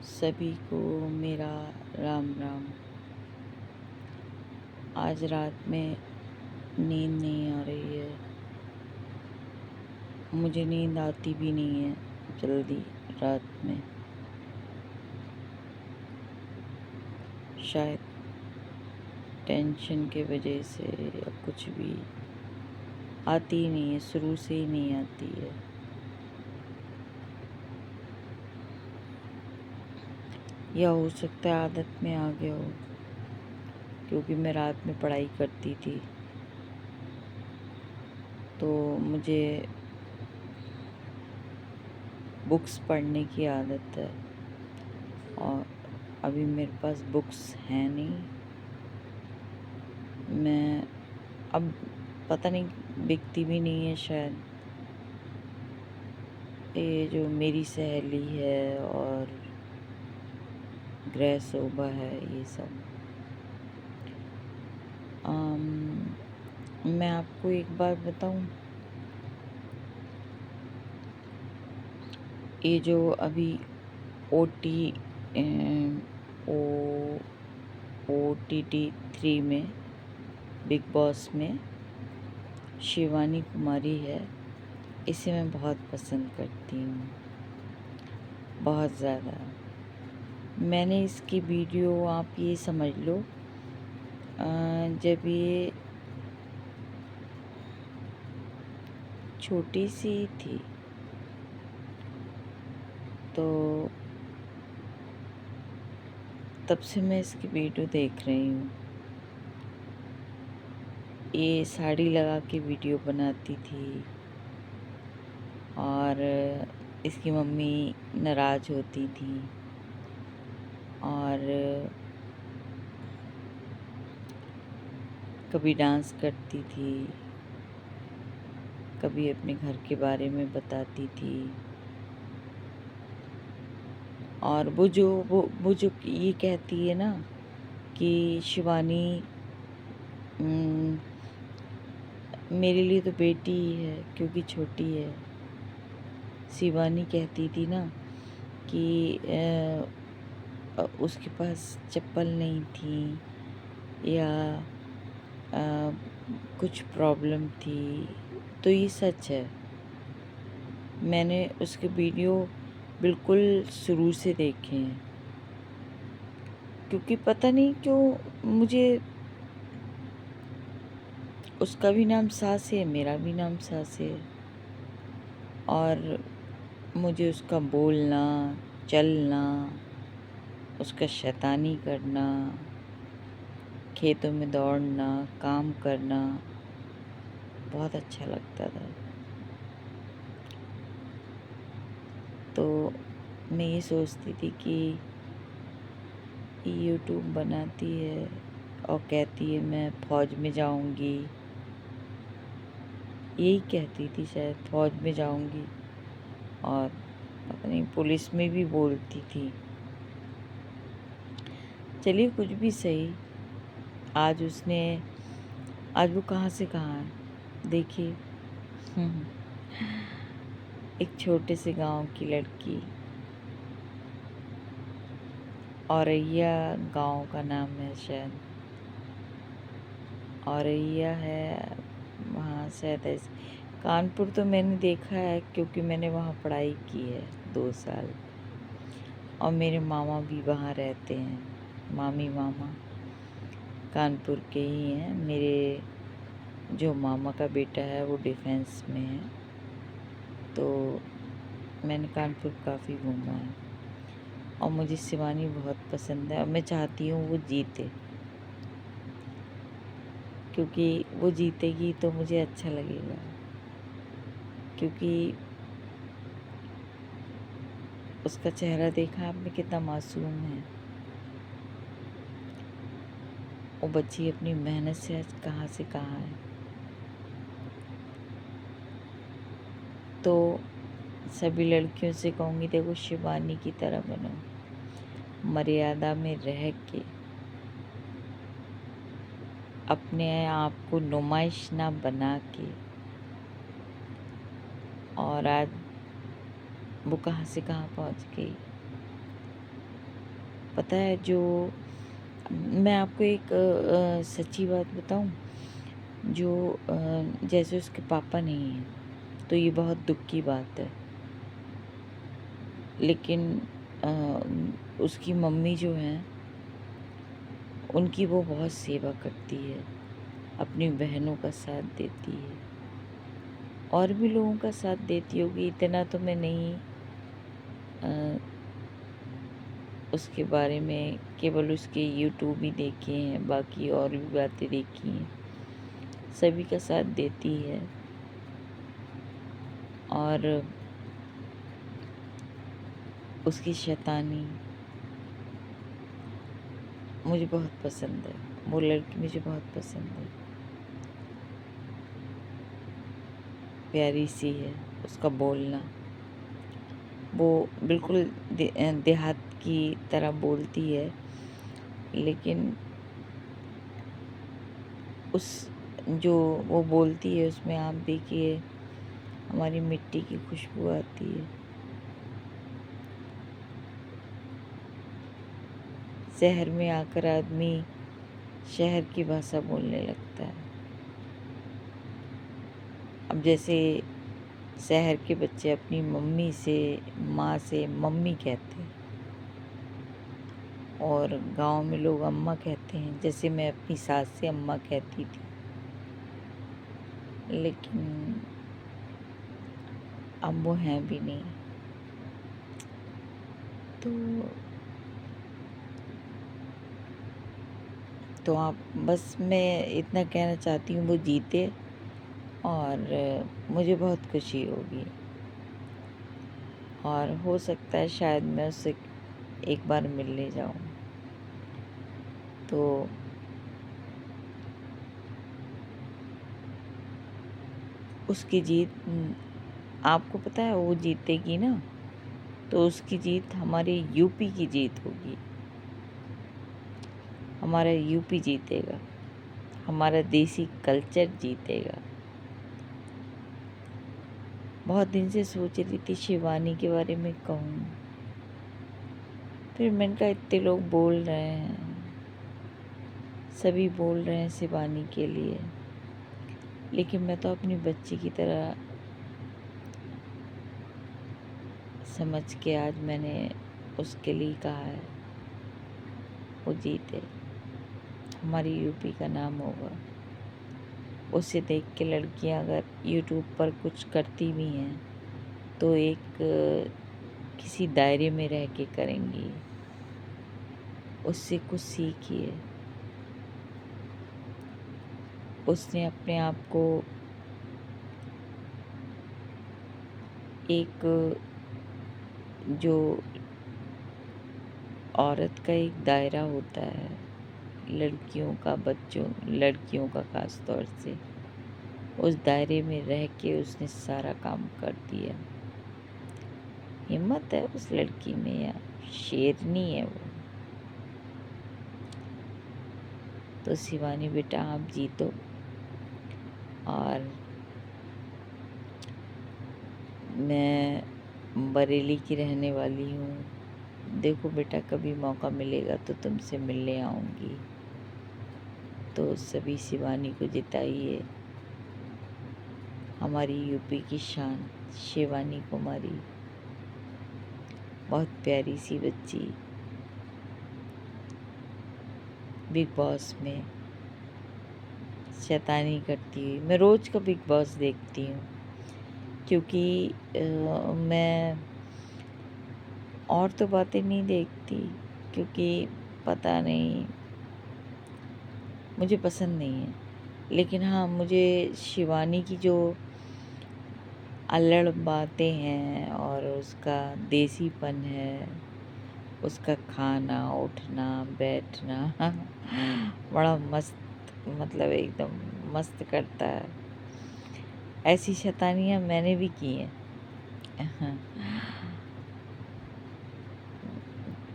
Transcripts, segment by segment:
सभी को मेरा राम राम। आज रात में नींद नहीं आ रही है। मुझे नींद आती भी नहीं है जल्दी रात में। शायद टेंशन के वजह से या कुछ भी आती ही नहीं है, शुरू से ही नहीं आती है। या हो सकता है आदत में आ गया हो, क्योंकि मैं रात में पढ़ाई करती थी तो मुझे बुक्स पढ़ने की आदत है। और अभी मेरे पास बुक्स हैं नहीं। मैं अब पता नहीं बिकती भी नहीं है शायद। ये जो मेरी सहेली है और ग्रह शोभा है, ये सब। मैं आपको एक बात बताऊं, ये जो अभी OTT 3 में, बिग बॉस में शिवानी कुमारी है, इसे मैं बहुत पसंद करती हूँ, बहुत ज़्यादा। मैंने इसकी वीडियो, आप ये समझ लो, जब ये छोटी सी थी तो तब से मैं इसकी वीडियो देख रही हूँ। ये साड़ी लगा के वीडियो बनाती थी और इसकी मम्मी नाराज़ होती थी और कभी डांस करती थी, कभी अपने घर के बारे में बताती थी। और वो जो ये कहती है ना कि शिवानी मेरे लिए तो बेटी ही है क्योंकि छोटी है। शिवानी कहती थी ना कि उसके पास चप्पल नहीं थी या कुछ प्रॉब्लम थी, तो ये सच है। मैंने उसके वीडियो बिल्कुल शुरू से देखे हैं, क्योंकि पता नहीं क्यों मुझे उसका भी नाम सास है, मेरा भी नाम सास है, और मुझे उसका बोलना, चलना, उसका शैतानी करना, खेतों में दौड़ना, काम करना बहुत अच्छा लगता था। तो मैं ये सोचती थी कि यूट्यूब बनाती है और कहती है मैं फ़ौज में जाऊंगी, यही कहती थी शायद, फ़ौज में जाऊंगी, और पता नहीं पुलिस में भी बोलती थी। चलिए कुछ भी सही, आज वो कहाँ से कहाँ है देखिए। एक छोटे से गांव की लड़की, औरैया गांव का नाम है शायद, औरैया है वहाँ शायद कानपुर तो मैंने देखा है क्योंकि मैंने वहाँ पढ़ाई की है 2 साल, और मेरे मामा भी वहाँ रहते हैं, मामी मामा कानपुर के ही हैं। मेरे जो मामा का बेटा है वो डिफेंस में है, तो मैंने कानपुर काफ़ी घूमा है। और मुझे शिवानी बहुत पसंद है और मैं चाहती हूँ वो जीते, क्योंकि वो जीतेगी तो मुझे अच्छा लगेगा, क्योंकि उसका चेहरा देखा आपने, कितना मासूम है। वो बच्ची अपनी मेहनत से आज कहाँ से कहाँ है। तो सभी लड़कियों से कहूँगी, देखो शिवानी की तरह बनो, मर्यादा में रह के अपने आप को नुमाइश ना बना के। और आज वो कहाँ से कहाँ पहुँच गई। पता है जो मैं आपको एक सच्ची बात बताऊं, जो जैसे उसके पापा नहीं हैं तो ये बहुत दुख की बात है, लेकिन उसकी मम्मी जो है उनकी वो बहुत सेवा करती है, अपनी बहनों का साथ देती है, और भी लोगों का साथ देती होगी। इतना तो मैं नहीं उसके बारे में, केवल उसके यूट्यूब ही देखे हैं, बाकी और भी बातें देखी हैं। सभी का साथ देती है और उसकी शैतानी मुझे बहुत पसंद है। वो लड़की मुझे बहुत पसंद है, प्यारी सी है। उसका बोलना, वो बिल्कुल देहात की तरह बोलती है, लेकिन उस जो वो बोलती है उसमें आप देखिए हमारी मिट्टी की खुशबू आती है। शहर में आकर आदमी शहर की भाषा बोलने लगता है। अब जैसे शहर के बच्चे अपनी मम्मी से, माँ से मम्मी कहते हैं, और गांव में लोग अम्मा कहते हैं, जैसे मैं अपनी सास से अम्मा कहती थी। लेकिन अब वो हैं भी नहीं। तो आप, बस मैं इतना कहना चाहती हूँ, वो जीते और मुझे बहुत खुशी होगी, और हो सकता है शायद मैं उससे एक बार मिलने जाऊँ। तो उसकी जीत, आपको पता है वो जीतेगी ना, तो उसकी जीत हमारे यूपी की जीत होगी। हमारा यूपी जीतेगा, हमारा देसी कल्चर जीतेगा। बहुत दिन से सोच रही थी शिवानी के बारे में कहूँ, फिर मैंने कहा इतने लोग बोल रहे हैं, सभी बोल रहे हैं शिवानी के लिए, लेकिन मैं तो अपनी बच्ची की तरह समझ के आज मैंने उसके लिए कहा है, वो जीते, हमारी यूपी का नाम होगा। उसे देख के लड़कियां अगर यूट्यूब पर कुछ करती भी हैं तो एक किसी दायरे में रह के करेंगी। उससे कुछ सीखिए। उसने अपने आप को एक, जो औरत का एक दायरा होता है, लड़कियों का, बच्चों, लड़कियों का खास तौर से, उस दायरे में रह के उसने सारा काम कर दिया। हिम्मत है उस लड़की में यार, शेरनी है वो। तो शिवानी बेटा आप जीतो, और मैं बरेली की रहने वाली हूँ। देखो बेटा, कभी मौका मिलेगा तो तुमसे मिलने आऊँगी। तो सभी शिवानी को जिताइए, हमारी यूपी की शान शिवानी कुमारी, बहुत प्यारी सी बच्ची, बिग बॉस में शैतानी करती हुई। मैं रोज़ का बिग बॉस देखती हूँ, क्योंकि मैं और तो बातें नहीं देखती, क्योंकि पता नहीं, मुझे पसंद नहीं है। लेकिन हाँ, मुझे शिवानी की जो अल्लड़ बातें हैं और उसका देसीपन है, उसका खाना, उठना, बैठना बड़ा मस्त, मतलब एकदम मस्त करता है। ऐसी शैतानियाँ मैंने भी की हैं।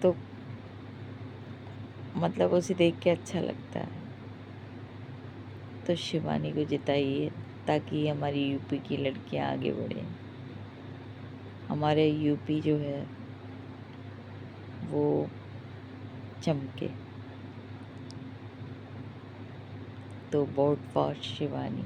तो मतलब उसे देख के अच्छा लगता है। तो शिवानी को जिताइए, ताकि हमारी यूपी की लड़कियां आगे बढ़ें। हमारे यूपी जो है वो चमके। तो बहुत बहुत शिवानी।